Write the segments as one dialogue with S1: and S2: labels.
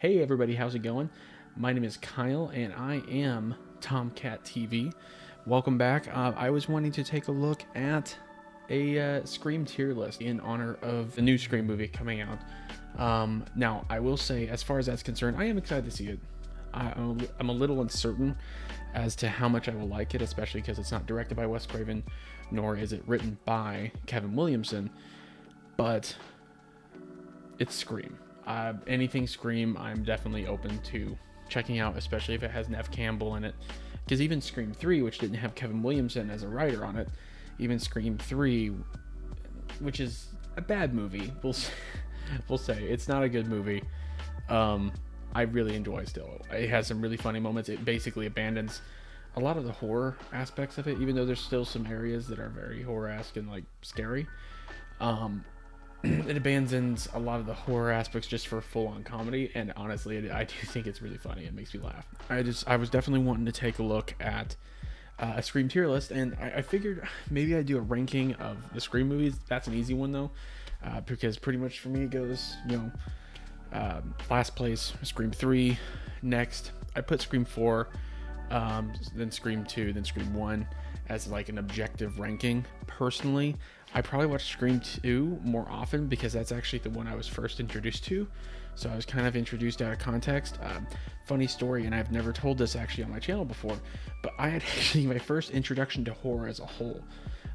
S1: Hey everybody, how's it going? My name is Kyle and I am Tomcat TV. Welcome back. I was wanting to take a look at a Scream tier list in honor of the new Scream movie coming out. Now, I will say, as far as that's concerned, I am excited to see it. I'm a little uncertain as to how much I will like it, especially because it's not directed by Wes Craven, nor is it written by Kevin Williamson, but it's Scream. Anything Scream, I'm definitely open to checking out, especially if it has Nev Campbell in it. Because even Scream 3, which didn't have Kevin Williamson as a writer on it, even Scream 3, which is a bad movie, we'll say it's not a good movie. I really enjoy still. It has some really funny moments. It basically abandons a lot of the horror aspects of it, even though there's still some areas that are very horror-esque and like scary. It abandons a lot of the horror aspects just for full-on comedy, and honestly, I do think it's really funny. It makes me laugh. I was definitely wanting to take a look at a Scream tier list, and I figured maybe I'd do a ranking of the Scream movies. That's an easy one though, because pretty much for me it goes, last place Scream 3, next I put Scream 4, then Scream 2, then Scream 1 as like an objective ranking. Personally, I probably watch Scream 2 more often because that's actually the one I was first introduced to. So I was kind of introduced out of context. Funny story, and I've never told this actually on my channel before, but I had actually my first introduction to horror as a whole.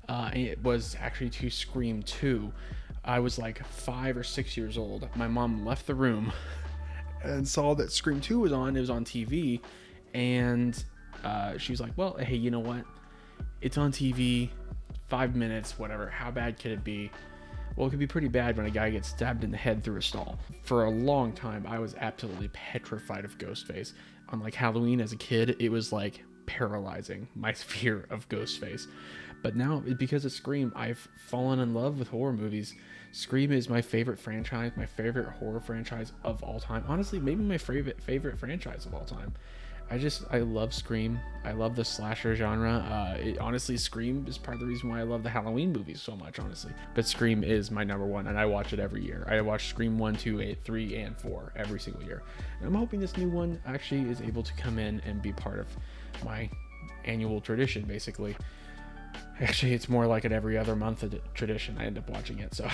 S1: And it was actually to Scream 2. I was like 5 or 6 years old. My mom left the room and saw that Scream 2 was on. It was on TV. And she was like, well, hey, you know what? It's on TV. 5 minutes, whatever. How bad could it be? Well, it could be pretty bad when a guy gets stabbed in the head through a stall. For a long time, I was absolutely petrified of Ghostface. On like Halloween as a kid, it was like paralyzing my fear of Ghostface. But now, because of Scream, I've fallen in love with horror movies. Scream is my favorite franchise, my favorite horror franchise of all time. Honestly, maybe my favorite franchise of all time. I love Scream. I love the slasher genre. Honestly, Scream is part of the reason why I love the Halloween movies so much, honestly. But Scream is my number one, and I watch it every year. I watch Scream 1, 2, 8, 3, and 4 every single year. And I'm hoping this new one actually is able to come in and be part of my annual tradition, basically. Actually, it's more like an every other month tradition. I end up watching it, so.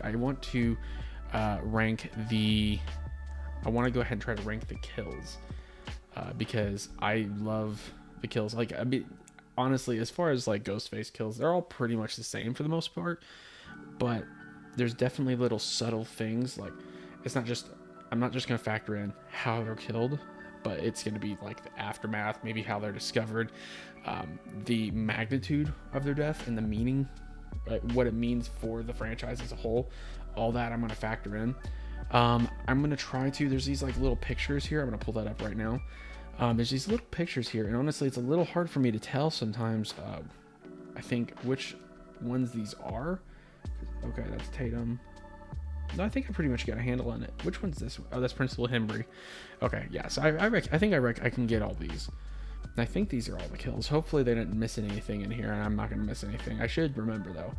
S1: I want to I want to go ahead and try to rank the kills. Because I love the kills. Like, I mean, honestly, as far as like Ghostface kills, they're all pretty much the same for the most part. But there's definitely little subtle things. Like, I'm not just gonna factor in how they're killed, but it's gonna be like the aftermath, maybe how they're discovered, the magnitude of their death, and the meaning, what it means for the franchise as a whole. All that I'm gonna factor in. I'm gonna try to. There's these like little pictures here. I'm gonna pull that up right now. There's these little pictures here, and honestly, it's a little hard for me to tell sometimes. I think which ones these are. Okay, that's Tatum. No, I think I pretty much got a handle on it. Which one's this? Oh, that's Principal Hembry. Okay, yeah. So I can get all these. And I think these are all the kills. Hopefully they didn't miss anything in here, and I'm not gonna miss anything. I should remember though.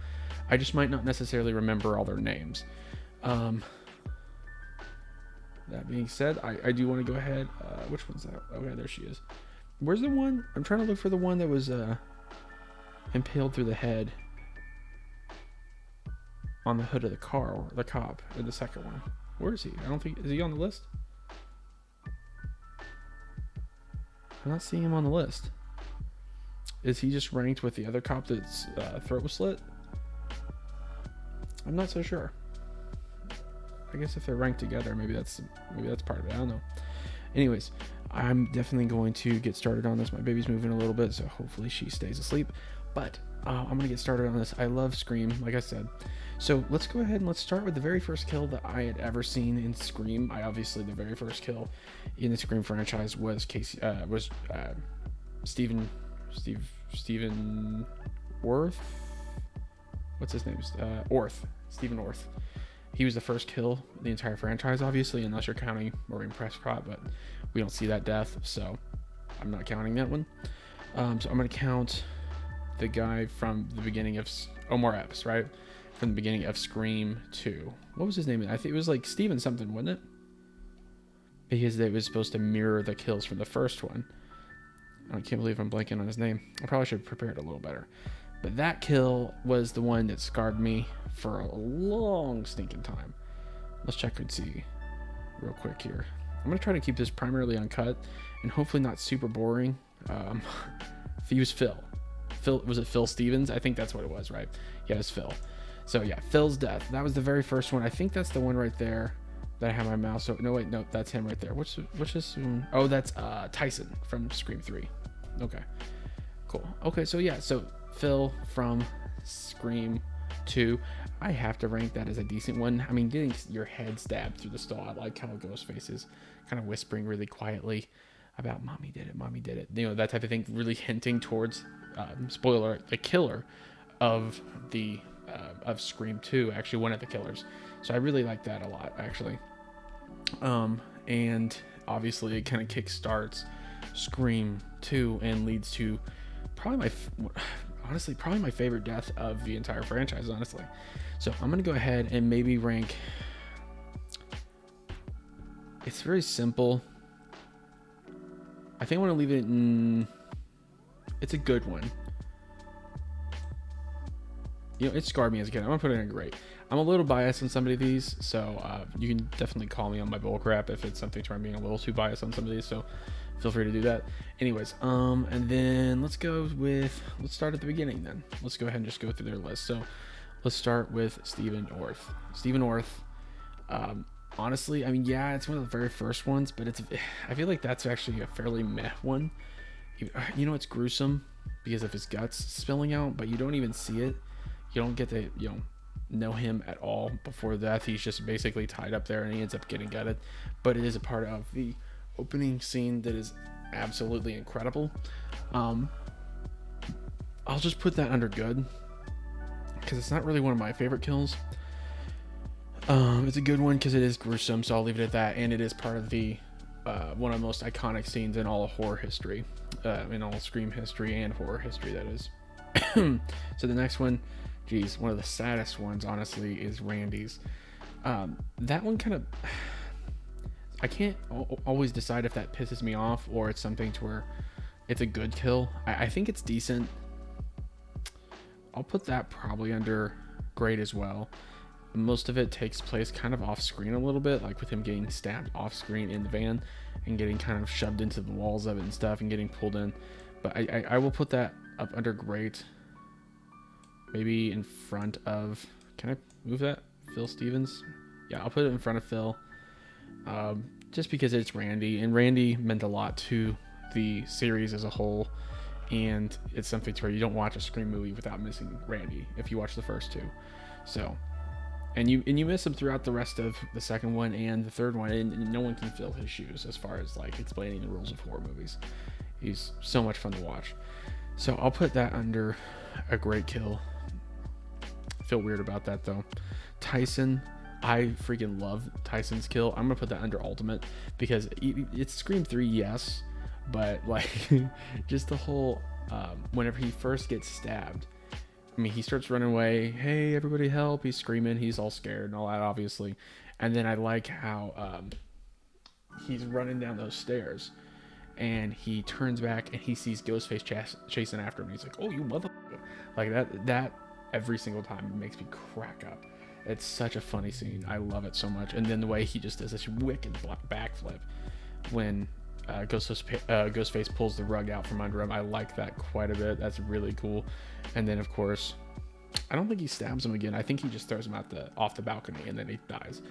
S1: I just might not necessarily remember all their names. That being said, I do want to go ahead. Which one's that? Okay, there she is. Where's the one? I'm trying to look for the one that was impaled through the head on the hood of the car, or the cop, or the second one. Where is he? I don't think, is he on the list? I'm not seeing him on the list. Is he just ranked with the other cop that's throat was slit? I'm not so sure. I guess if they're ranked together, maybe that's part of it. I don't know. Anyways, I'm definitely going to get started on this. My baby's moving a little bit, so hopefully she stays asleep. But I'm going to get started on this. I love Scream, like I said. So let's go ahead and let's start with the very first kill that I had ever seen in Scream. The very first kill in the Scream franchise was Stephen Worth. What's his name? Stephen Orth. He was the first kill in the entire franchise, obviously, unless you're counting Maureen Prescott, but we don't see that death, so I'm not counting that one. So I'm going to count the guy from the beginning of Omar Epps, right? From the beginning of Scream 2. What was his name? I think it was like Steven something, wasn't it? because it was supposed to mirror the kills from the first one. I can't believe I'm blanking on his name. I probably should have prepared a little better. But that kill was the one that scarred me for a long stinking time. Let's check and see real quick here. I'm going to try to keep this primarily uncut and hopefully not super boring. He was Phil. Was it Phil Stevens? I think that's what it was, right? Yeah, it was Phil. So yeah, Phil's death. That was the very first one. I think that's the one right there that I have my mouse. So no, wait, no, that's him right there. Which is one? Oh, that's Tyson from Scream 3. Okay, cool. Okay, so yeah, so Phil from Scream 2. I have to rank that as a decent one. I mean, getting your head stabbed through the stall. I like how Ghostface is kind of whispering really quietly about "Mommy did it, Mommy did it." You know, that type of thing, really hinting towards spoiler, the killer of the of Scream 2, actually one of the killers. So I really like that a lot, actually. And obviously it kind of kickstarts Scream 2 and leads to probably my favorite death of the entire franchise, honestly. So I'm gonna go ahead and maybe rank. It's very simple. I think I want to leave it in. It's a good one. You know, it scarred me as a kid. I'm gonna put it in great. I'm a little biased on some of these, so you can definitely call me on my bullcrap if it's something to where I'm being a little too biased on some of these. So feel free to do that. Anyways, and then let's start at the beginning. Then let's go ahead and just go through their list. So let's start with Stephen Orth. Stephen Orth. Honestly, I mean, yeah, it's one of the very first ones, but I feel like that's actually a fairly meh one. You know, it's gruesome because of his guts spilling out, but you don't even see it. You don't get to, know him at all before death. He's just basically tied up there and he ends up getting gutted. But it is a part of the opening scene that is absolutely incredible. I'll just put that under good because it's not really one of my favorite kills. It's a good one because it is gruesome, so I'll leave it at that. And it is part of the one of the most iconic scenes in all of horror history, in all Scream history and horror history, that is. So the next one, one of the saddest ones, honestly, is Randy's. That one kind of, I can't always decide if that pisses me off or it's something to where it's a good kill. I think it's decent. I'll put that probably under great as well. Most of it takes place kind of off screen a little bit, like with him getting stabbed off screen in the van and getting kind of shoved into the walls of it and stuff and getting pulled in. But I will put that up under great. Maybe in front of, can I move that? Phil Stevens? Yeah, I'll put it in front of Phil. Just because it's Randy, and Randy meant a lot to the series as a whole. And it's something to where you don't watch a Scream movie without missing Randy if you watch the first two. So, and you miss him throughout the rest of the second one and the third one, and no one can fill his shoes as far as like explaining the rules of horror movies. He's so much fun to watch. So I'll put that under a great kill. I feel weird about that though. Tyson, I freaking love Tyson's kill. I'm gonna put that under ultimate because it's Scream 3, yes, but like just the whole whenever he first gets stabbed, I mean, he starts running away. Hey, everybody help. He's screaming. He's all scared and all that, obviously. And then I like how he's running down those stairs and he turns back and he sees Ghostface chasing after him. He's like, oh, you motherfucker. Like that every single time makes me crack up. It's such a funny scene. I love it so much. And then the way he just does this wicked backflip when Ghostface pulls the rug out from under him. I like that quite a bit. That's really cool. And then of course, I don't think he stabs him again. I think he just throws him off the balcony and then he dies.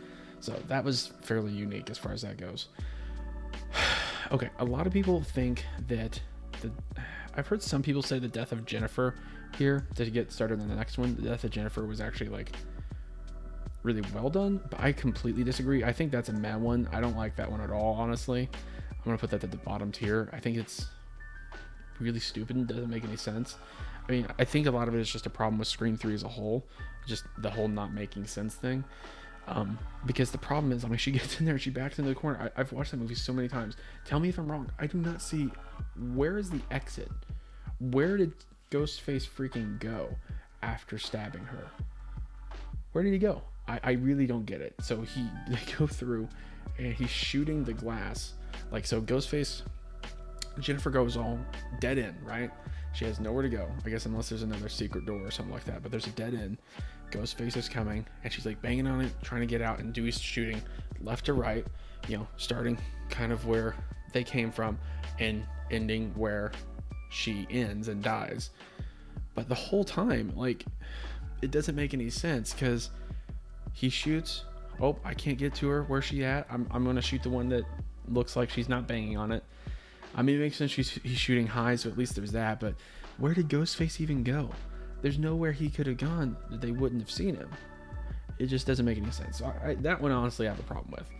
S1: So that was fairly unique as far as that goes. Okay, a lot of people think that I've heard some people say the death of Jennifer here to get started on the next one. The death of Jennifer was actually like really well done, but I completely disagree. I think that's a meh one. I don't like that one at all, honestly. I'm gonna put that at the bottom tier. I think it's really stupid and doesn't make any sense. I mean, I think a lot of it is just a problem with Scream 3 as a whole, just the whole not making sense thing. Because the problem is, I mean, she gets in there, she backs into the corner. I've watched that movie so many times. Tell me if I'm wrong. I do not see, where is the exit? Where did Ghostface freaking go after stabbing her? Where did he go? I really don't get it. So they go through and he's shooting the glass. Like, so Ghostface, Jennifer goes all dead end, right? She has nowhere to go, I guess, unless there's another secret door or something like that. But there's a dead end. Ghostface is coming, and she's like banging on it, trying to get out, and Dewey's shooting left to right, starting kind of where they came from and ending where she ends and dies. But the whole time, like, it doesn't make any sense, because he shoots, oh, I can't get to her, where's she at? I'm gonna shoot the one that looks like she's not banging on it. I mean, it makes sense he's shooting high, so at least there's that, but where did Ghostface even go? There's nowhere he could have gone that they wouldn't have seen him. It just doesn't make any sense. So that one, honestly, I have a problem with.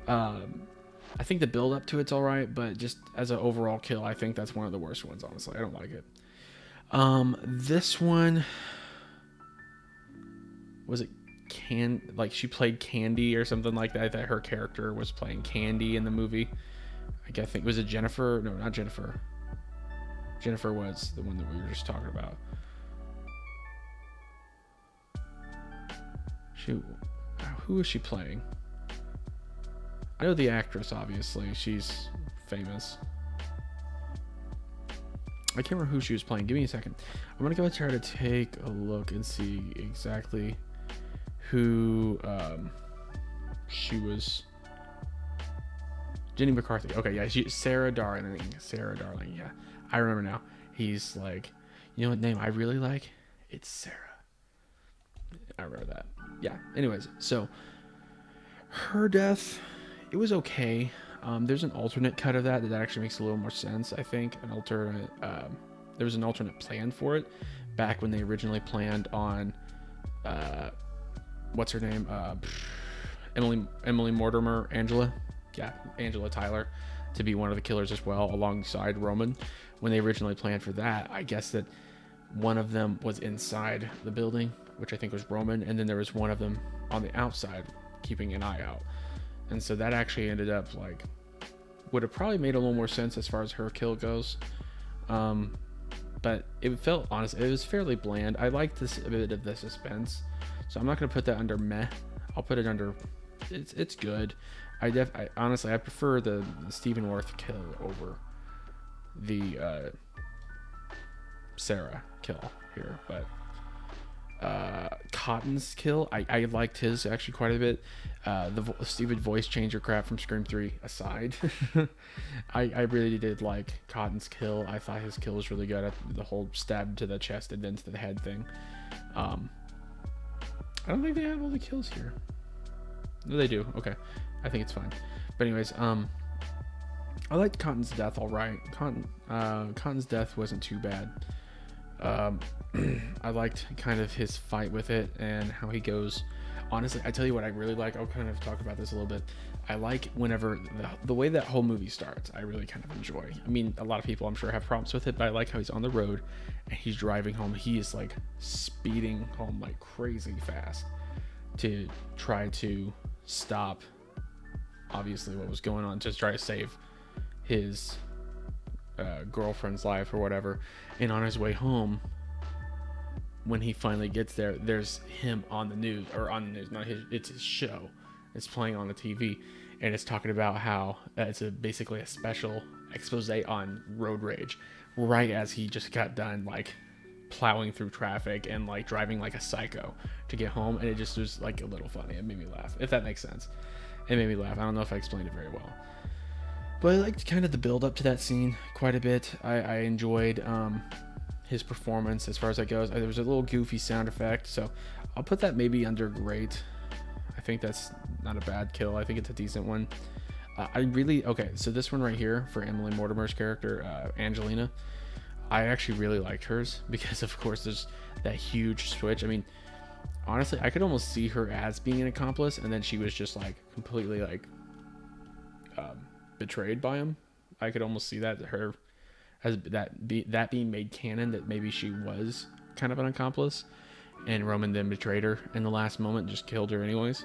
S1: I think the build up to it's all right, but just as an overall kill, I think that's one of the worst ones, honestly. I don't like it. This one, was it like she played Candy or something like that her character was playing Candy in the movie. I think, was it Jennifer? No, not Jennifer. Jennifer was the one that we were just talking about. Who is she playing? I know the actress, obviously. She's famous. I can't remember who she was playing. Give me a second. I'm gonna go try to take a look and see exactly who she was. Jenny McCarthy. Okay, yeah, Sarah Darling. Yeah, I remember now. He's like, you know what name I really like? It's Sarah. I remember that. Yeah. Anyways, so her death, it was okay. There's an alternate cut of that actually makes a little more sense. I think there was an alternate plan for it back when they originally planned on what's her name? Emily Mortimer, Angela Tyler, to be one of the killers as well, alongside Roman. When they originally planned for that, I guess that one of them was inside the building, which I think was Roman, and then there was one of them on the outside keeping an eye out. And so that actually ended up would have probably made a little more sense as far as her kill goes. But it felt, honestly, it was fairly bland. I liked a bit of the suspense, so I'm not going to put that under meh. I'll put it under, it's good. I honestly, I prefer the Stephen Worth kill over the Sarah kill here, but Cotton's kill, I liked his actually quite a bit. The stupid voice changer crap from Scream 3 aside, I really did like Cotton's kill. I thought his kill was really good. The whole stab to the chest and then to the head thing. I don't think they have all the kills here. No, they do. Okay, I think it's fine. But anyways, I liked Cotton's death all right. Cotton's death wasn't too bad. I liked kind of his fight with it and how he goes. Honestly, I tell you what I really like. I'll kind of talk about this a little bit. I like whenever the way that whole movie starts. I really kind of enjoy. I mean, a lot of people I'm sure have problems with it, but I like how he's on the road and he's driving home. He is like speeding home like crazy fast to try to stop, obviously, what was going on, to try to save his girlfriend's life or whatever. And on his way home, when he finally gets there, there's him on the news, not his, it's his show. It's playing on the TV, and it's talking about how it's basically a special expose on road rage, right as he just got done like plowing through traffic and like driving like a psycho to get home. And it just was like a little funny. It made me laugh, if that makes sense. It made me laugh. I don't know if I explained it very well, but I liked kind of the build up to that scene quite a bit. I enjoyed his performance as far as that goes. There was a little goofy sound effect, so I'll put that maybe under great. I think that's not a bad kill. I think it's a decent one. Okay, so this one right here for Emily Mortimer's character, Angelina, I actually really liked hers because, of course, there's that huge switch. I mean, honestly, I could almost see her as being an accomplice, and then she was just like completely like betrayed by him. I could almost see that her as that being made canon, that maybe she was kind of an accomplice, and Roman then betrayed her in the last moment, just killed her anyways.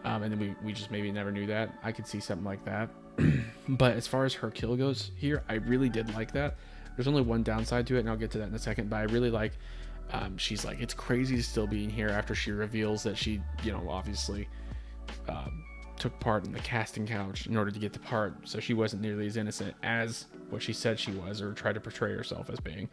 S1: And then we just maybe never knew that. I could see something like that. But as far as her kill goes here, I really did like that. There's only one downside to it, and I'll get to that in a second, but I really like She's like, it's crazy to still be in here after she reveals that she, you know, obviously took part in the casting couch in order to get the part, so she wasn't nearly as innocent as what she said she was, or tried to portray herself as being.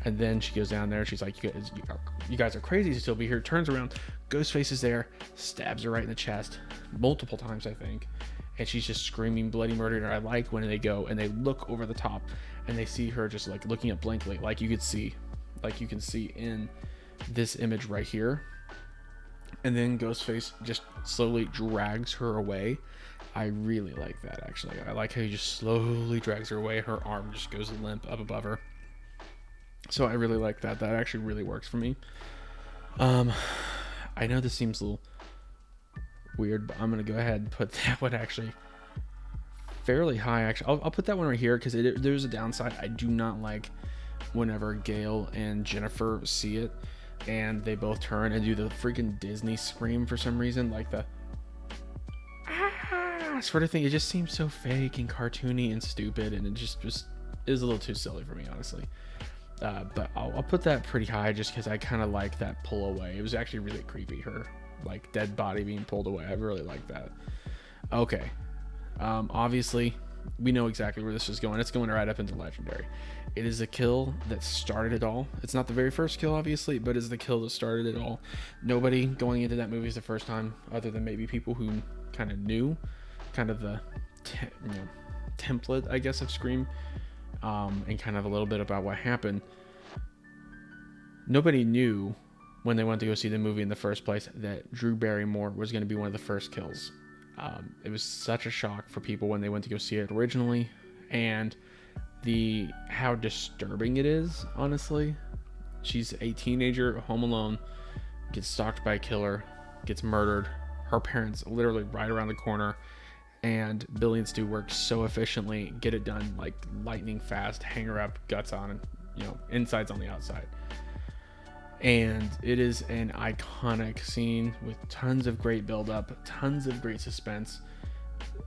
S1: And then she goes down there, she's like, you guys are crazy to still be here. Turns around, Ghostface is there, stabs her right in the chest multiple times, I think, and she's just screaming bloody murder. And I like when they go and they look over the top and they see her just like looking up blankly, like you can see in this image right here. And then Ghostface just slowly drags her away. I really like that, actually. I like how he just slowly drags her away. Her arm just goes limp up above her. So I really like that. That actually really works for me. I know this seems a little weird, but I'm going to go ahead and put that one actually fairly high. Actually, I'll put that one right here because there's a downside. I do not like whenever Gail and Jennifer see it and they both turn and do the freaking Disney scream for some reason, like the sort of thing. It just seems so fake and cartoony and stupid, and it just is a little too silly for me, honestly. But I'll put that pretty high just because I kind of like that pull away. It was actually really creepy, her like dead body being pulled away. I really like that. Okay, obviously we know exactly where this is going. It's going right up into legendary. It is the kill that started it all. It's not the very first kill, obviously, but it's the kill that started it all. Nobody going into that movie is the first time, other than maybe people who kind of knew kind of the template, I guess, of Scream, and kind of a little bit about what happened. Nobody knew when they went to go see the movie in the first place that Drew Barrymore was going to be one of the first kills. It was such a shock for people when they went to go see it originally, and how disturbing it is, honestly. She's a teenager home alone, gets stalked by a killer, gets murdered, her parents literally right around the corner, and Billy and Stu work so efficiently, get it done like lightning fast, hang her up, guts on, and insides on the outside. And it is an iconic scene with tons of great build-up, tons of great suspense,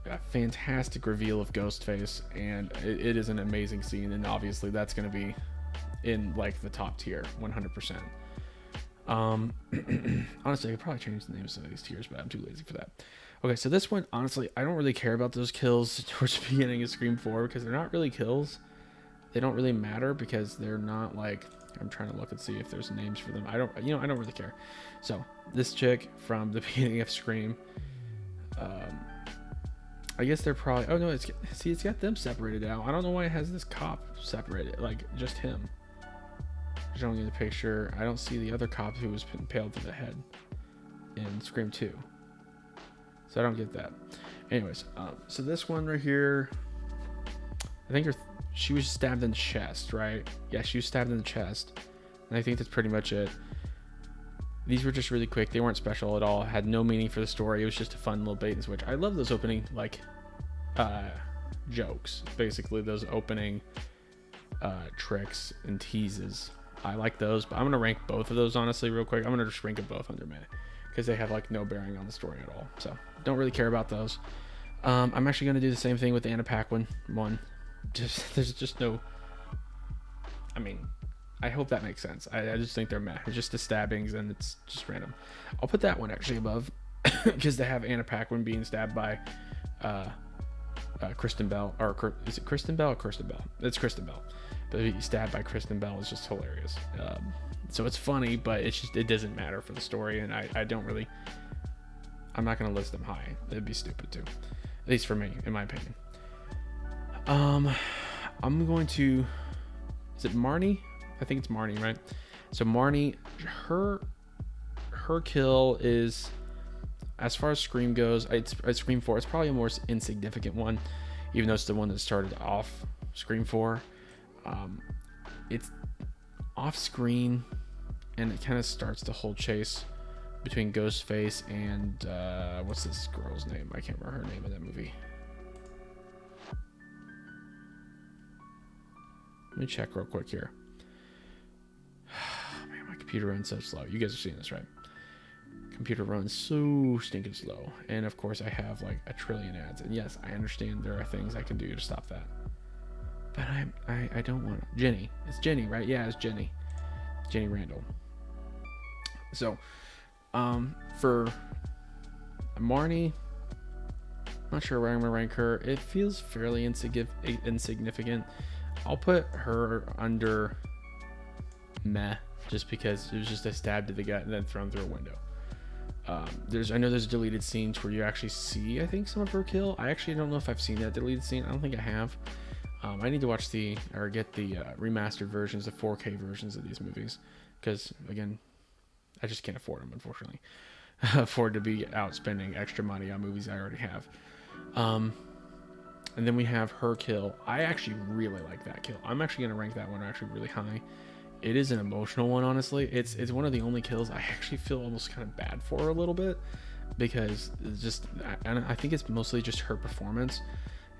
S1: a fantastic reveal of Ghostface, and it is an amazing scene. And obviously that's going to be in like the top tier 100%. Honestly, I could probably change the names of these tiers, but I'm too lazy for that. Okay, so this one, honestly, I don't really care about those kills towards the beginning of Scream 4 because they're not really kills. They don't really matter because they're not like, I'm trying to look and see if there's names for them. I don't really care. So this chick from the beginning of Scream, I guess they're probably, oh no, it's got them separated out. I don't know why it has this cop separated, like just him. Showing you the picture. I don't see the other cop who was impaled to the head in Scream 2. So I don't get that. Anyways, so this one right here, I think she was stabbed in the chest, right? Yeah, she was stabbed in the chest. And I think that's pretty much it. These were just really quick. They weren't special at all. Had no meaning for the story. It was just a fun little bait and switch. I love those opening, like, jokes. Basically, those opening tricks and teases. I like those, but I'm going to rank both of those, honestly, real quick. I'm going to just rank them both under meh, because they have, like, no bearing on the story at all. So, don't really care about those. I'm actually going to do the same thing with the Anna Paquin one. There's just no, I mean, I hope that makes sense. I just think they're meh. It's just the stabbings and it's just random. I'll put that one actually above because they have Anna Paquin being stabbed by Kristen Bell, or is it Kristen Bell or Kirsten Bell? It's Kristen Bell. But being stabbed by Kristen Bell is just hilarious. So it's funny, but it doesn't matter for the story, and I don't really, I'm not going to list them high. It'd be stupid too, at least for me, in my opinion. I'm going to, is it Marnie? I think it's Marnie, right? So Marnie, her kill is, as far as Scream goes, it's Scream 4. It's probably a more insignificant one, even though it's the one that started off Scream 4. It's off screen, and it kind of starts the whole chase between Ghostface and what's this girl's name? I can't remember her name in that movie. Let me check real quick here. Man, my computer runs so slow. You guys are seeing this, right? Computer runs so stinking slow. And of course I have like a trillion ads. And yes, I understand there are things I can do to stop that. But I don't want to. Jenny. It's Jenny, right? Yeah, it's Jenny. Jenny Randall. So, for Marnie, not sure where I'm gonna rank her. It feels fairly insignificant. I'll put her under meh, just because it was just a stab to the gut and then thrown through a window. I know there's deleted scenes where you actually see, I think, some of her kill. I actually don't know if I've seen that deleted scene. I don't think I have. I need to watch get the remastered versions, the 4K versions of these movies, because again, I just can't afford them, unfortunately. Afford to be out spending extra money on movies I already have. And then we have her kill. I actually really like that kill. I'm actually gonna rank that one actually really high. It is an emotional one, honestly. It's one of the only kills I actually feel almost kind of bad for a little bit, because it's just, and I think it's mostly just her performance.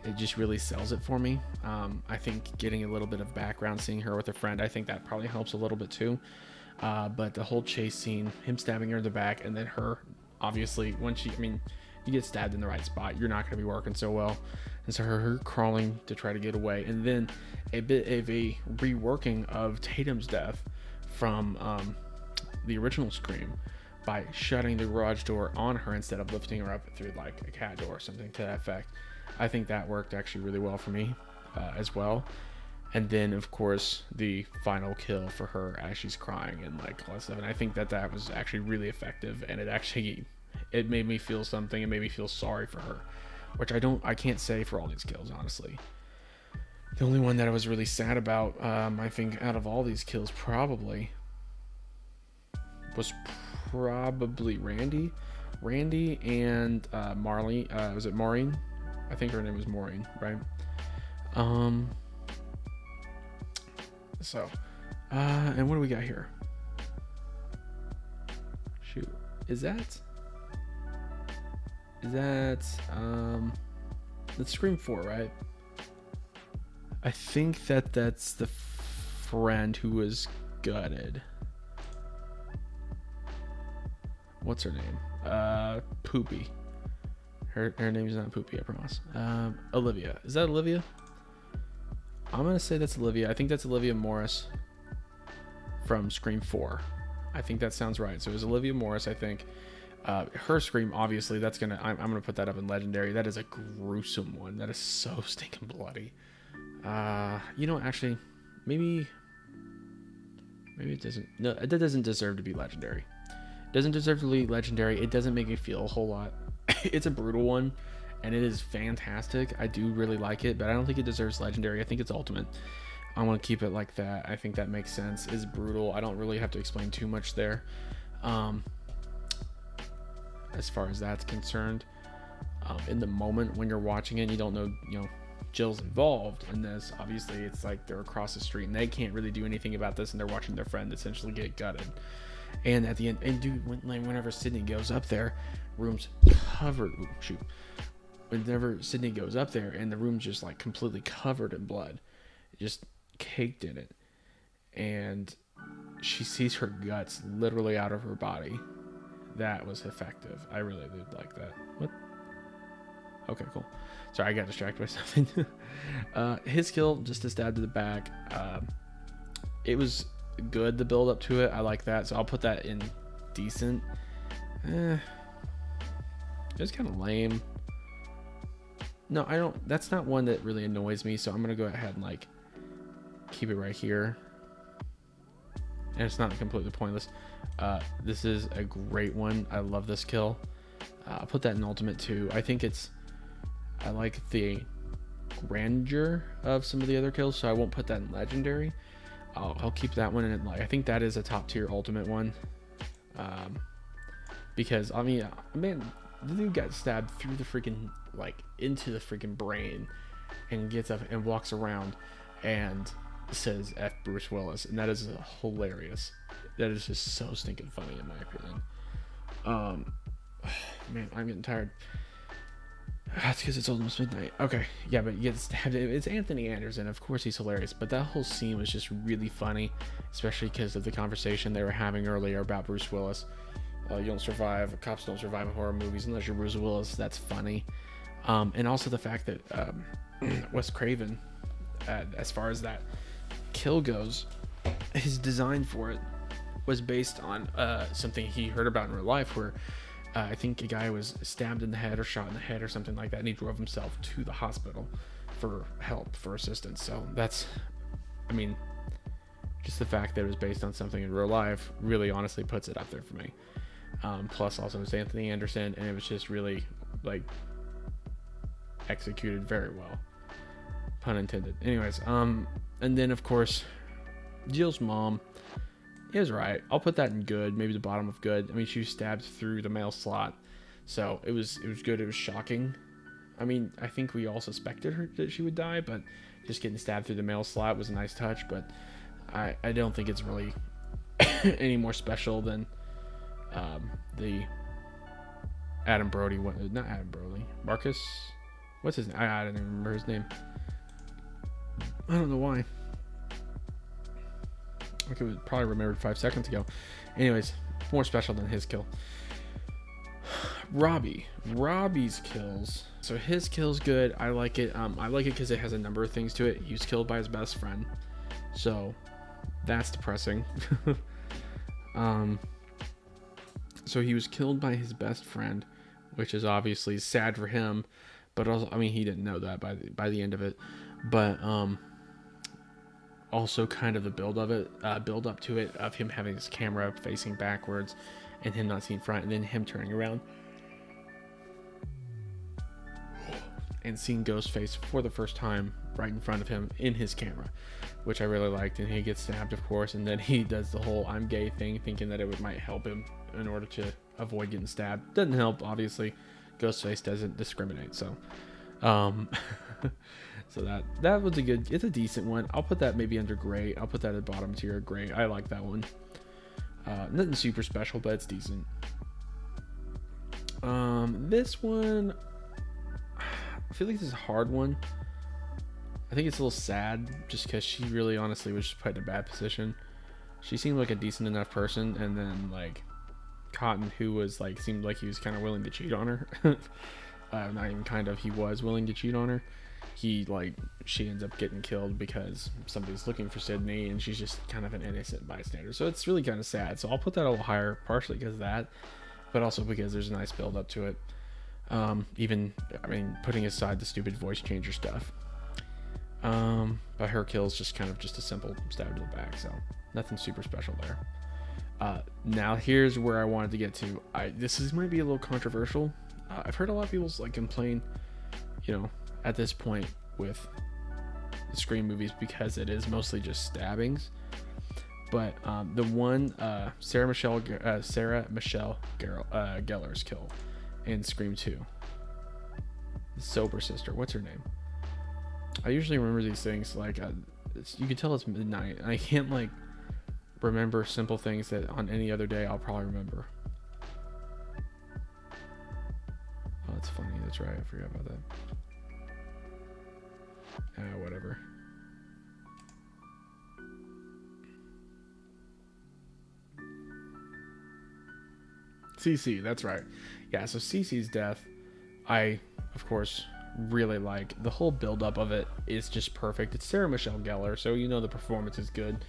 S1: It just really sells it for me. I think getting a little bit of background, seeing her with a friend, I think that probably helps a little bit too. But the whole chase scene, him stabbing her in the back, and then her, obviously, when you get stabbed in the right spot, you're not going to be working so well. And so her crawling to try to get away, and then a bit of a reworking of Tatum's death from the original Scream by shutting the garage door on her instead of lifting her up through like a cat door or something to that effect. I think that worked actually really well for me as well. And then of course the final kill for her as she's crying and like all that stuff. And I think that was actually really effective, and it made me feel something. It made me feel sorry for her, which I can't say for all these kills, honestly. The only one that I was really sad about, I think out of all these kills was probably Randy and Marley. Was it Maureen? I think her name was Maureen, right? So, and what do we got here? Shoot, that's Scream 4, right? I think that's the friend who was gutted. What's her name? Poopy. Her name's not Poopy, I promise. Olivia. Is that Olivia? I'm gonna say that's Olivia. I think that's Olivia Morris from Scream 4. I think that sounds right. So it was Olivia Morris, I think. Her Scream, obviously, I'm gonna put that up in Legendary. That is a gruesome one. That is so stinking bloody. Actually, maybe it doesn't. No, that doesn't deserve to be Legendary. It doesn't deserve to be Legendary. It doesn't make me feel a whole lot. It's a brutal one, and it is fantastic. I do really like it, but I don't think it deserves Legendary. I think it's Ultimate. I want to keep it like that. I think that makes sense. It's brutal. I don't really have to explain too much there. As far as that's concerned, in the moment when you're watching it, you don't know, Jill's involved in this. Obviously, it's like they're across the street and they can't really do anything about this, and they're watching their friend essentially get gutted. And at the end, and dude, whenever Sydney goes up there, room's covered. Whenever Sydney goes up there, and the room's just like completely covered in blood, just caked in it, and she sees her guts literally out of her body. That was effective. I really did like that. What? Okay, cool. Sorry, I got distracted by something. His kill, just a stab to the back. It was good, the build up to it. I like that, so I'll put that in decent. It was kind of lame. No, I don't. That's not one that really annoys me, so I'm gonna go ahead and like keep it right here. And it's not completely pointless. This is a great one. I love this kill. I'll put that in Ultimate too. I like the grandeur of some of the other kills, so I won't put that in Legendary. I'll keep that one in. I think that is a top tier Ultimate one. Because man, the dude got stabbed through the freaking into the freaking brain, and gets up and walks around and says F Bruce Willis, and that is hilarious. That is just so stinking funny in my opinion. Man, I'm getting tired. That's because it's almost midnight. Okay, yeah, but it's Anthony Anderson. Of course he's hilarious, but that whole scene was just really funny, especially because of the conversation they were having earlier about Bruce Willis. You don't survive. Cops don't survive in horror movies unless you're Bruce Willis. That's funny. And also the fact that Wes Craven, as far as that kill goes, his design for it was based on something he heard about in real life, where I think a guy was stabbed in the head or shot in the head or something like that, and he drove himself to the hospital for help, for assistance. So that's, I mean, just the fact that it was based on something in real life really honestly puts it up there for me. Plus also it's Anthony Anderson, and it was just really like executed very well, pun intended. Anyways, and then of course Jill's mom is right. I'll put that in good, maybe the bottom of good. I mean, she was stabbed through the mail slot, so it was good. It was shocking. I mean, I think we all suspected her that she would die, but just getting stabbed through the mail slot was a nice touch. But I don't think it's really any more special than the Adam Brody. Not Adam Brody. Marcus. What's his name? I don't even remember his name. I don't know why. I could probably remembered 5 seconds ago. Anyways, more special than his kill. Robbie's kills. So his kill's good. I like it. I like it because it has a number of things to it. He was killed by his best friend, so that's depressing. So he was killed by his best friend, which is obviously sad for him, but also, I mean, he didn't know that by the end of it, but also kind of the build up to it, of him having his camera facing backwards and him not seeing front, and then him turning around and seeing Ghostface for the first time right in front of him in his camera, which I really liked. And he gets stabbed, of course, and then he does the whole "I'm gay" thing, thinking that it might help him in order to avoid getting stabbed. Doesn't help, obviously. Ghostface doesn't discriminate, so so that was it's a decent one. I'll put that maybe under great. I'll put that at bottom tier, great. I like that one. Nothing super special, but it's decent. This one, I feel like this is a hard one. I think it's a little sad, just because she really honestly was just put in a bad position. She seemed like a decent enough person, and then like Cotton, who was like, seemed like he was kind of willing to cheat on her. Not even kind of, he was willing to cheat on her. She ends up getting killed because somebody's looking for Sydney, and she's just kind of an innocent bystander. So it's really kind of sad. So I'll put that a little higher, partially because of that, but also because there's a nice build up to it. Even, I mean, putting aside the stupid voice changer stuff. But her kill's just kind of just a simple stab to the back, so nothing super special there. Now here's where I wanted to get to. This might be a little controversial. I've heard a lot of people like complain, at this point with the Scream movies, because it is mostly just stabbings. But the one Sarah Michelle Gellar's kill in Scream 2, the sober sister, what's her name? I usually remember these things like you can tell it's midnight. I can't like remember simple things that on any other day I'll probably remember. Oh, that's funny. That's right. I forgot about that. Whatever. Cece, that's right. Yeah, so Cece's death, I, of course, really like. The whole build-up of it is just perfect. It's Sarah Michelle Gellar, so the performance is good.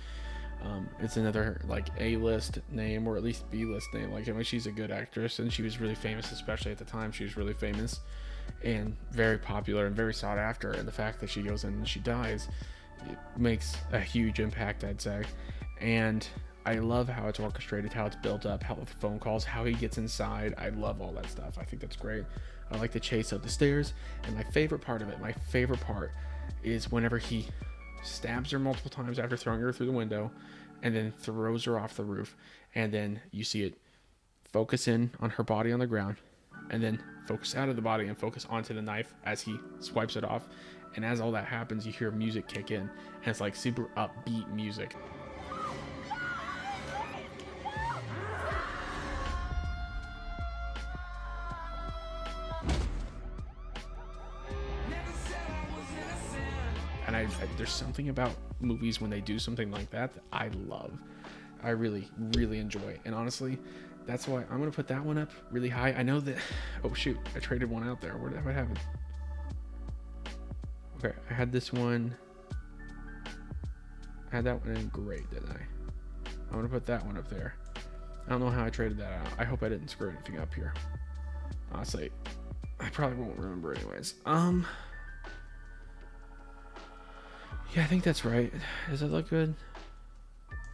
S1: It's another like A-list name, or at least B-list name. Like, I mean, she's a good actress, and she was really famous, especially at the time. She was really famous and very popular and very sought after. And the fact that she goes in and she dies, it makes a huge impact, I'd say. And I love how it's orchestrated, how it's built up, how the phone calls, how he gets inside. I love all that stuff. I think that's great. I like the chase up the stairs, and my favorite part is whenever he stabs her multiple times after throwing her through the window, and then throws her off the roof, and then you see it focus in on her body on the ground, and then focus out of the body and focus onto the knife as he swipes it off. And as all that happens, you hear music kick in, and it's like super upbeat music. And there's something about movies when they do something like that I love. I really, really enjoy. And honestly, that's why I'm going to put that one up really high. I know that... Oh, shoot. I traded one out there. What happened? Okay, I had this one. I had that one in great, didn't I? I'm gonna put that one up there. I don't know how I traded that out. I hope I didn't screw anything up here. Honestly, I probably won't remember anyways. Yeah, I think that's right. Does it look good?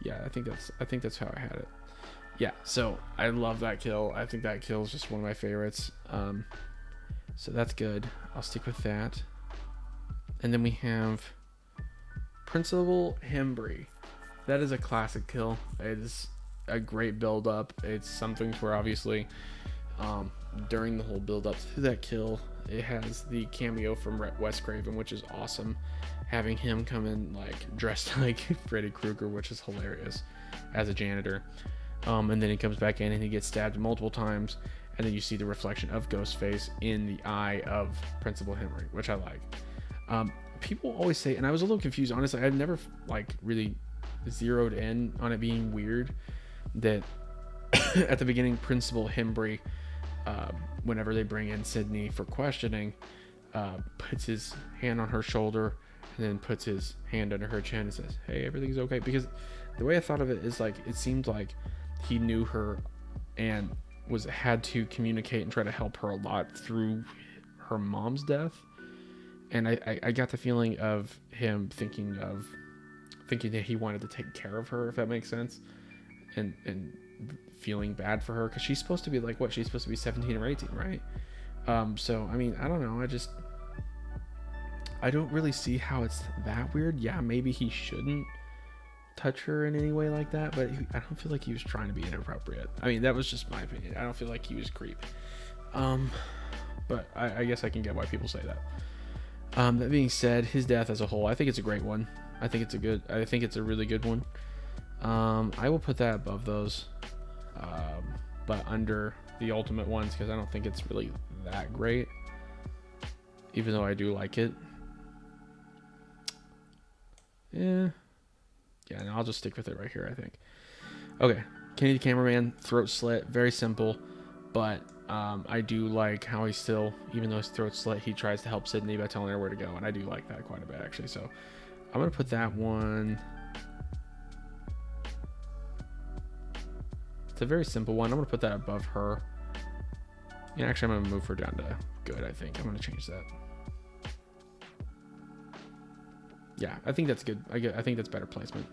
S1: Yeah, I think that's how I had it. Yeah, so I love that kill. I think that kill is just one of my favorites. So that's good. I'll stick with that. And then we have Principal Hembry. That is a classic kill. It is a great build up. It's something where obviously during the whole build up to that kill, it has the cameo from Wes Craven, which is awesome. Having him come in like dressed like Freddy Krueger, which is hilarious, as a janitor. And then he comes back in and he gets stabbed multiple times, and then you see the reflection of Ghostface in the eye of Principal Henry, which I like. People always say, and I was a little confused, honestly, I've never like really zeroed in on it being weird that at the beginning Principal Hembry, whenever they bring in Sydney for questioning, puts his hand on her shoulder and then puts his hand under her chin and says, hey, everything's okay. Because the way I thought of it is like, it seemed like he knew her and had to communicate and try to help her a lot through her mom's death. And I got the feeling of him thinking that he wanted to take care of her, if that makes sense, and feeling bad for her, because she's supposed to be like, what, she's supposed to be 17 or 18, right? So I mean, I don't know, I don't really see how it's that weird. Yeah, maybe he shouldn't touch her in any way like that, but I don't feel like he was trying to be inappropriate. I mean, that was just my opinion. I don't feel like he was creepy. But I guess I can get why people say that. That being said, his death as a whole, I think it's a great one. I think it's a really good one. I will put that above those, but under the ultimate ones, because I don't think it's really that great, even though I do like it. Yeah, and I'll just stick with it right here, I think. Okay, Kenny the Cameraman, throat slit, very simple, but I do like how he still, even though his throat's slit, he tries to help Sydney by telling her where to go, and I do like that quite a bit, actually. So I'm gonna put that one. It's a very simple one. I'm gonna put that above her. Yeah, actually, I'm gonna move her down to good. I think I'm gonna change that. Yeah, I think that's good. I think that's better placement.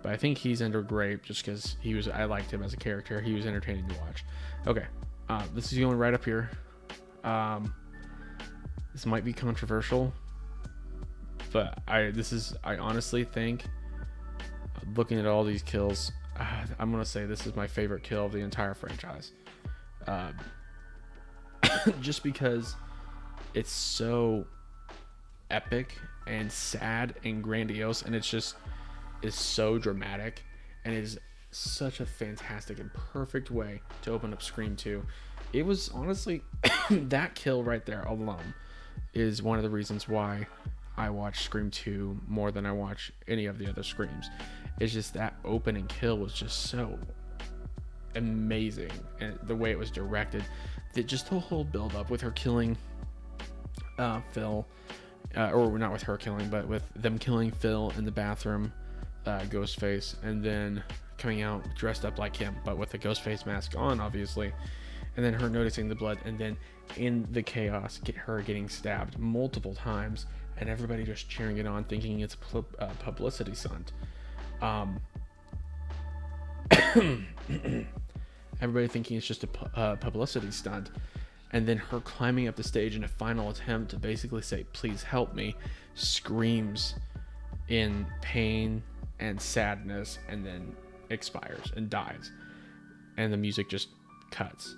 S1: But I think he's under great just because I liked him as a character. He was entertaining to watch. Okay, this is going right up here. This might be controversial, but I honestly think, looking at all these kills, I'm gonna say this is my favorite kill of the entire franchise. Just because it's so epic and sad and grandiose, and it's so dramatic, and it is such a fantastic and perfect way to open up Scream 2. It was honestly that kill right there alone is one of the reasons why I watch Scream 2 more than I watch any of the other Screams. It's just that opening kill was just so amazing, and the way it was directed, that just the whole build up with her killing Phil, or not with her killing, but with them killing Phil in the bathroom, Ghostface, and then coming out dressed up like him but with the Ghostface mask on, obviously, and then her noticing the blood, and then in the chaos her getting stabbed multiple times, and everybody just cheering it on, thinking it's a publicity stunt. Everybody thinking it's just a publicity stunt, and then her climbing up the stage in a final attempt to basically say, please help me, screams in pain and sadness, and then expires and dies, and the music just cuts.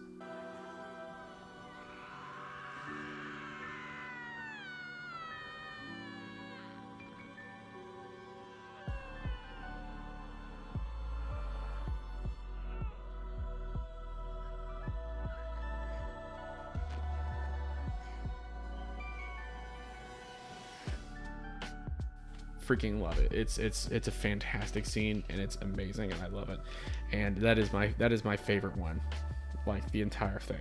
S1: Freaking love it. It's a fantastic scene, and it's amazing, and I love it. And that is my favorite one, like the entire thing.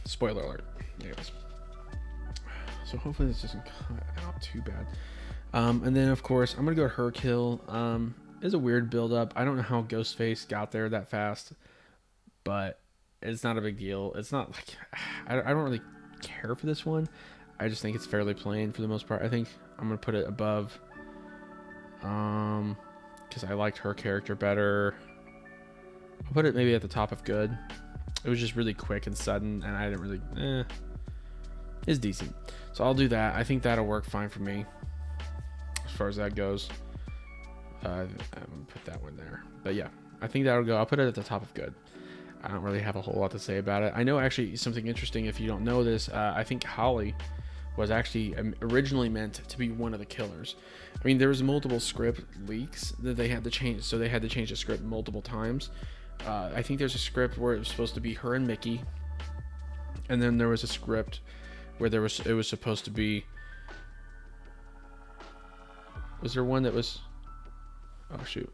S1: Spoiler alert. Anyways, So hopefully this doesn't cut out too bad. And then of course I'm gonna go her kill. It's a weird build up. I don't know how Ghostface got there that fast, but it's not a big deal. It's not like I don't really care for this one. I just think it's fairly plain for the most part. I think I'm gonna put it above, because I liked her character better. I'll put it maybe at the top of good. It was just really quick and sudden, and I didn't really. It's decent, so I'll do that. I think that'll work fine for me as far as that goes. I'm gonna put that one there, but yeah, I think that'll go. I'll put it at the top of good. I don't really have a whole lot to say about it. I know actually something interesting. If you don't know this, I think Holly was actually originally meant to be one of the killers. I mean, there was multiple script leaks that they had to change, so they had to change the script multiple times. I think there's a script where it was supposed to be her and Mickey, and then there was a script where it was supposed to be. Was there one that was? Oh shoot.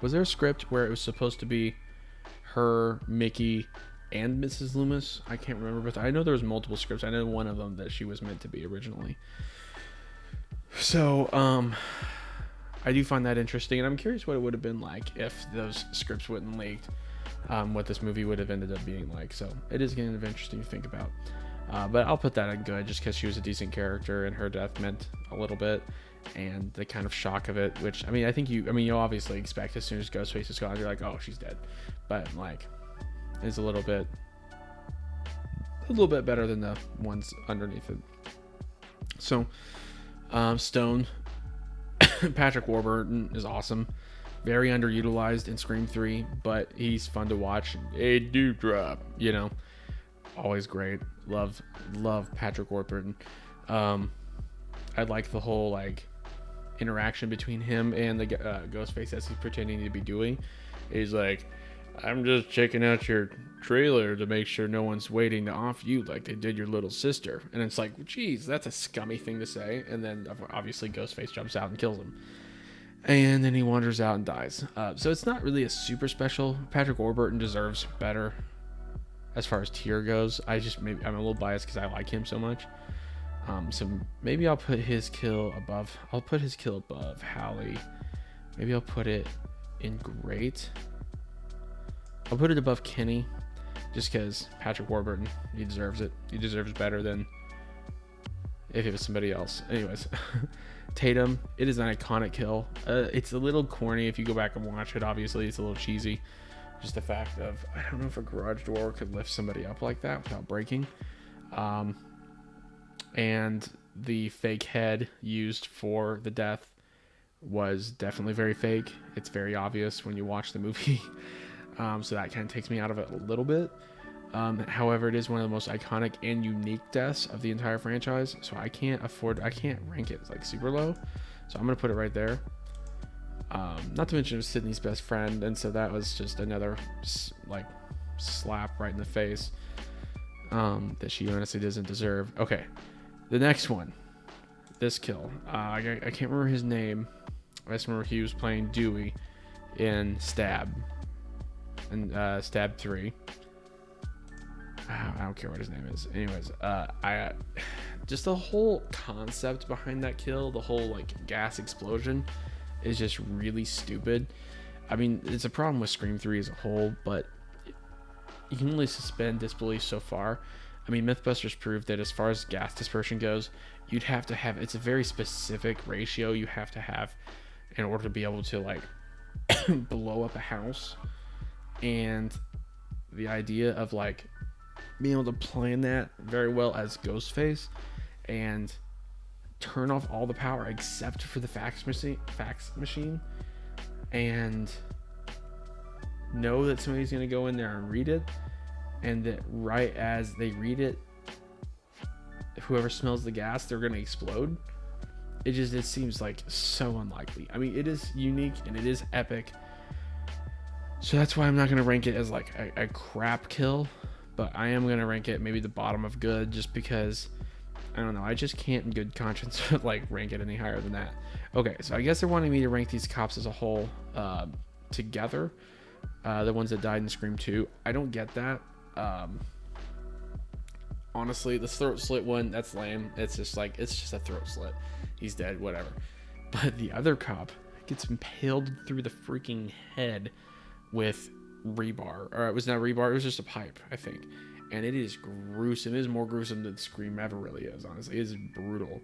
S1: Was there a script where it was supposed to be her, Mickey, and Mrs. Loomis? I can't remember, but I know there was multiple scripts. I know one of them that she was meant to be originally. So, I do find that interesting, and I'm curious what it would have been like if those scripts wouldn't leaked, what this movie would have ended up being like. So it is kind of interesting to think about. But I'll put that in good just because she was a decent character and her death meant a little bit. And the kind of shock of it, which I mean, I think you'll obviously expect as soon as Ghostface is gone, you're like, oh, she's dead. But like, it's a little bit better than the ones underneath it. So, Stone, Patrick Warburton is awesome, very underutilized in Scream 3, but he's fun to watch. A dewdrop, always great. Love Patrick Warburton. I like the whole like interaction between him and the Ghostface as he's pretending to be Dewey. He's like, I'm just checking out your trailer to make sure no one's waiting to off you like they did your little sister. And it's like, geez, that's a scummy thing to say. And then obviously Ghostface jumps out and kills him. And then he wanders out and dies. So it's not really a super special. Patrick Warburton deserves better as far as tier goes. I'm a little biased because I like him so much. So maybe I'll put his kill above. I'll put his kill above Hallie. Maybe I'll put it in great. I'll put it above Kenny, just because Patrick Warburton, he deserves it. He deserves better than if it was somebody else. Anyways, Tatum, it is an iconic kill. It's a little corny if you go back and watch it. Obviously, it's a little cheesy. Just the fact of, I don't know if a garage door could lift somebody up like that without breaking. And the fake head used for the death was definitely very fake. It's very obvious when you watch the movie. So that kind of takes me out of it a little bit. However, it is one of the most iconic and unique deaths of the entire franchise. So I can't rank it like super low. So I'm going to put it right there. Not to mention it was Sydney's best friend. And so that was just another like slap right in the face that she honestly doesn't deserve. Okay. The next one, this kill, I can't remember his name. I just remember he was playing Dewey in Stab, and Stab 3. I don't care what his name is. Anyways, just the whole concept behind that kill, the whole like gas explosion, is just really stupid. I mean, it's a problem with Scream 3 as a whole, but you can only suspend disbelief so far. I mean, Mythbusters proved that as far as gas dispersion goes, you'd have to have, it's a very specific ratio you have to have in order to be able to like blow up a house. And the idea of like being able to plan that very well as Ghostface and turn off all the power except for the fax machine and know that somebody's going to go in there and read it, and that right as they read it, whoever smells the gas, they're going to explode. It seems like so unlikely. I mean, it is unique and it is epic. So that's why I'm not going to rank it as like a crap kill, but I am going to rank it maybe the bottom of good, just because I don't know, I just can't in good conscience like rank it any higher than that. Okay, so I guess they're wanting me to rank these cops as a whole together, the ones that died in Scream 2. I don't get that. Honestly, the throat slit one, that's lame. It's just a throat slit. He's dead, whatever. But the other cop gets impaled through the freaking head with rebar. Or it was not rebar, it was just a pipe, I think. And it is gruesome. It is more gruesome than Scream ever really is, honestly. It is brutal.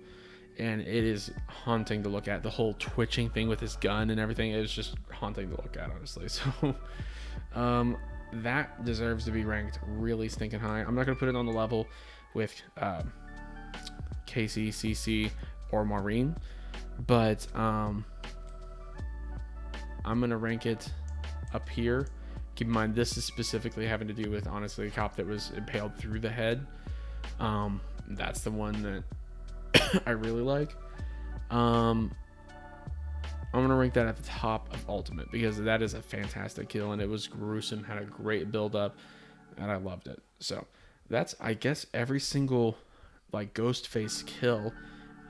S1: And it is haunting to look at. The whole twitching thing with his gun and everything, it is just haunting to look at, honestly. So, that deserves to be ranked really stinking high. I'm not going to put it on the level with Casey, CC, or Maureen, but I'm going to rank it up here. Keep in mind, this is specifically having to do with, honestly, a cop that was impaled through the head. That's the one that I really like. I'm going to rank that at the top of Ultimate because that is a fantastic kill and it was gruesome, had a great build up, and I loved it. So that's, I guess, every single like Ghostface kill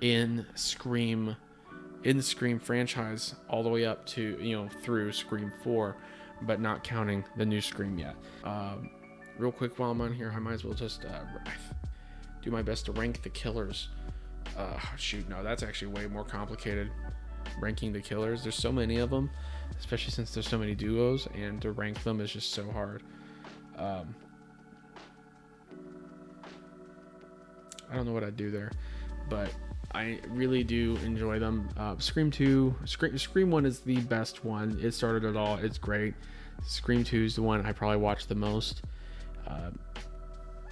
S1: in Scream franchise all the way up to, you know, through Scream 4, but not counting the new Scream yet. Real quick while I'm on here, I might as well just do my best to rank the killers. Shoot, no, that's actually way more complicated. Ranking the killers, there's so many of them, especially since there's so many duos, and to rank them is just so hard. I don't know what I'd do there, but I really do enjoy them. Scream 1 is the best one. It started it all. It's great. Scream 2 is the one I probably watch the most.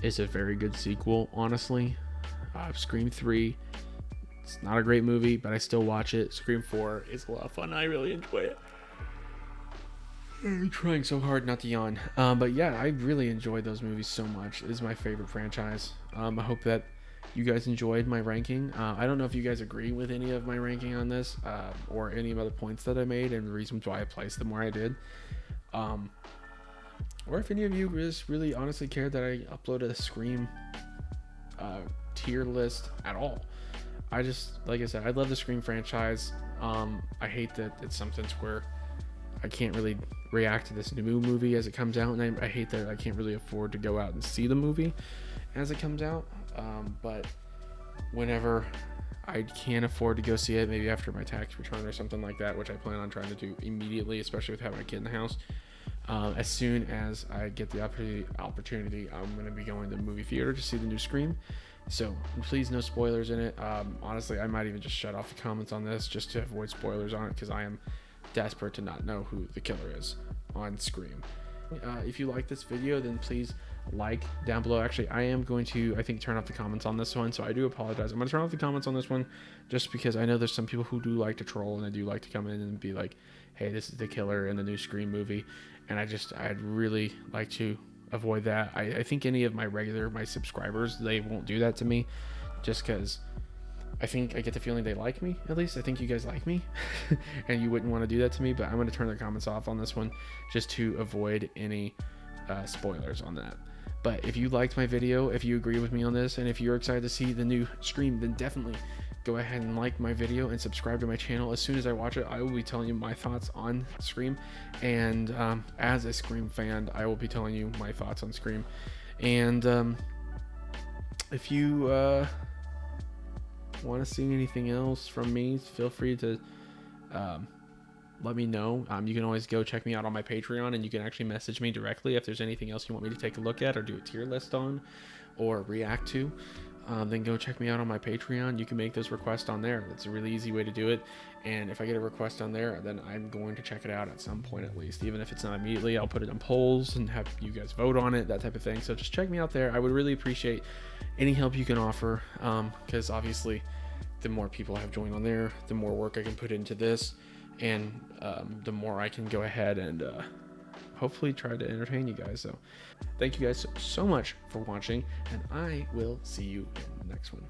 S1: It's a very good sequel, honestly. Scream 3, it's not a great movie, but I still watch it. Scream 4 is a lot of fun. I really enjoy it. I'm trying so hard not to yawn. But yeah, I really enjoyed those movies so much. It is my favorite franchise. I hope that you guys enjoyed my ranking. I don't know if you guys agree with any of my ranking on this, or any of the other points that I made and the reasons why I placed them where I did. Or if any of you just really honestly cared that I uploaded a Scream tier list at all. I just, like I said, I love the Scream franchise. I hate that it's something where I can't really react to this new movie as it comes out, and I hate that I can't really afford to go out and see the movie as it comes out. But whenever I can afford to go see it, maybe after my tax return or something like that, which I plan on trying to do immediately, especially with having a kid in the house. As soon as I get the opportunity, I'm going to be going to the movie theater to see the new Scream. So please, no spoilers in it. Honestly, I might even just shut off the comments on this just to avoid spoilers on it, because I am desperate to not know who the killer is on Scream. If you like this video, then please like down below. Actually, I am going to, I think, turn off the comments on this one, so I do apologize. I'm going to turn off the comments on this one just because I know there's some people who do like to troll, and they do like to come in and be like, hey, this is the killer in the new Scream movie, and I'd really like to avoid that. I think any of my subscribers, they won't do that to me, just because I think I get the feeling they like me. At least I think you guys like me and you wouldn't want to do that to me. But I'm going to turn the comments off on this one just to avoid any spoilers on that. But if you liked my video, if you agree with me on this, and if you're excited to see the new Scream, then definitely go ahead and like my video and subscribe to my channel. As soon as I watch it, I will be telling you my thoughts on Scream, and as a Scream fan, I will be telling you my thoughts on Scream. And if you want to see anything else from me, feel free to let me know. You can always go check me out on my Patreon, and you can actually message me directly if there's anything else you want me to take a look at or do a tier list on or react to. Then go check me out on my Patreon. You can make those requests on there. That's a really easy way to do it. And if I get a request on there, then I'm going to check it out at some point at least. Even if it's not immediately, I'll put it on polls and have you guys vote on it, that type of thing. So just check me out there. I would really appreciate any help you can offer, because obviously the more people I have joined on there, the more work I can put into this, and the more I can go ahead and hopefully try to entertain you guys. So thank you guys so much for watching, and I will see you in the next one.